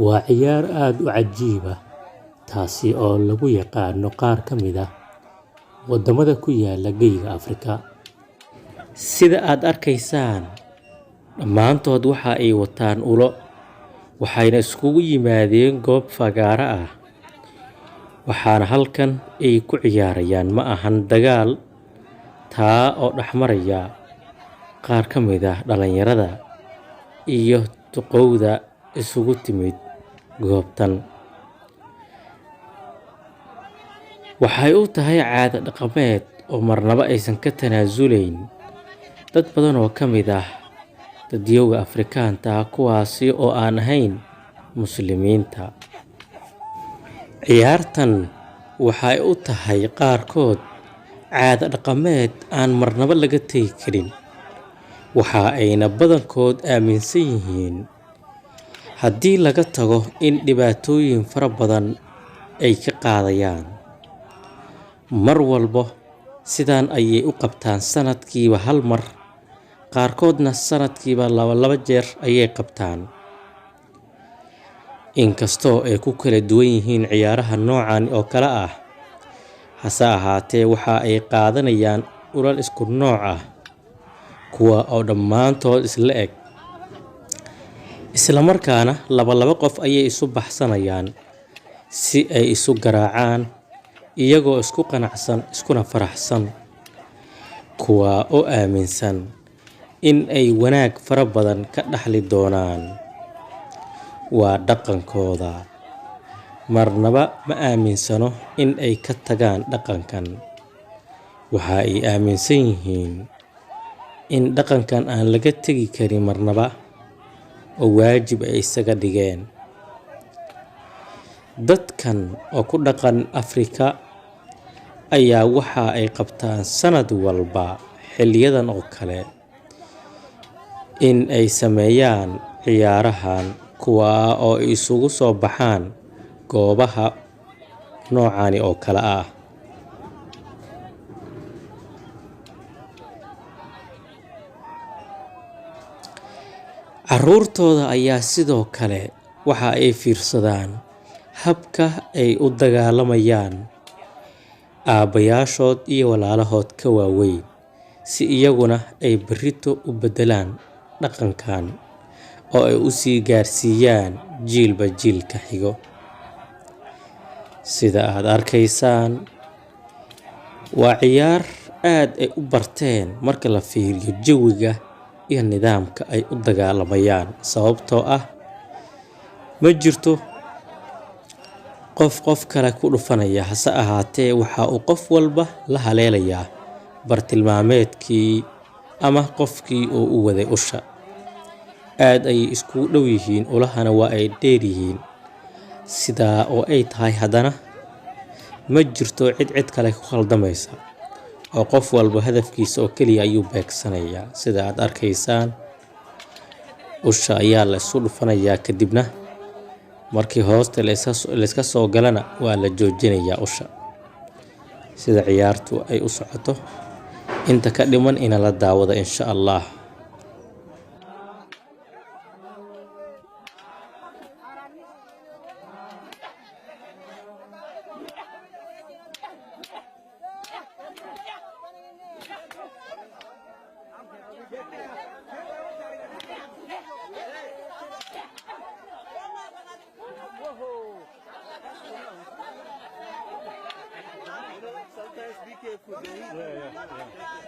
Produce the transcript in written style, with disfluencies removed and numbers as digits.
waa ciyaar aad u cajiib ah taasi oo lagu yaqaano qaar ka mid ah wadamada ku yaala geeska Afrika. Sida aad arkaysaan, dhammaantood waxa ay wataan ulo, waxayna iskugu yimaadeen goob fagaara ah. Waxaana halkan ay ku ciyaarayaan ma ahan dagaal, taa oo dhexmaraya qaar ka mid ah dhalinyarada iyo duqowda isugu timid goobtan. Waxay u tahay caado dhaqameed oo marnaba aysan ka tanaasulayn dad badan oo ka mid ah dadyowga Afrikaanta ah kuwaasi oo aan ahayn Muslimiinta. Ciyaartan waxay u tahay qaarkood caado dhaqameed aan marnaba laga tagi karin. Waxa ayna badankood aaminsan yihiin haddii laga tago in dhibaatooyin fara badan ay ka qaadayaan. Mar walba sidaan ayay u qabtaan sanadkiiba hal mar, qaarkoodna sanadkiiba laba jeer ayay qabtaan. Inkastoo ay ku kala duwan yihiin ciyaaraha noocan oo kala ah, hase ahaatee waxa ay qaadanayaan ulal isku nooc ah, kuwa oo dhammaantood isla eg. Isla markaana laba qof ayay isu baxsanayaan si ay isu garaacaan iyagoo isku qanacsan iskuna faraxsan, kuwa oo aaminsan in ay wanaag fara badan ka dhaxli doonaan. Waa dhaqankooda, marnaba ma aaminsano in ay ka tagaan dhaqankan. Waxa ay aaminsan yihiin in dhaqankan aan laga tagi karin marnaba, oo waajib ay isaga dhigeen. Dadkan oo ku dhaqan Afrika ayaa waxa ay qabtaan sanad walba xiliyadan oo kale in ay sameeyaan ciyaarahan, kuwa oo isugu soo baxaan goobaha noocan oo kala ah. Caruurtooda ayaa sidoo kale waxa ay fiirsadaan habka ay u dagaalamayaan aabbayaashood iyo walaalahood ka waaweyn, si iyaguna ay berrito u beddelaan dhaqankan oo ay u sii gaarsiiyaan jiilba jiilka xigo. Sida aad arkaysaan, waa ciyaar aad ay u barteen marka la fiiriyo jawiga iyo nidaamka ay u dagaalamayaan, sababtoo ah ma jirto qof kale ku dhufanaya. Hase ahaatee waxa uu qof walba la haleelayaa bartilmaameedkii ama qofkii oo u waday usha. Aad ay isku dhow yihiin, ulahana waa ay dheer yihiin. Sidaa oo ay tahay haddana ma jirto cid kale ku khaldamaysa, oo qof walba hadafkiisa oo keliya ayuu beegsanayaa. Sida aad arkaysaan, usha ayaa la isu dhufanayaa, kadibna markii hoosta la iska soo galana waa la joojinayaa usha. Sida ciyaartu ay u socoto, inta ka dhiman in la daawado insha Allah. Sometimes be careful. Yeah.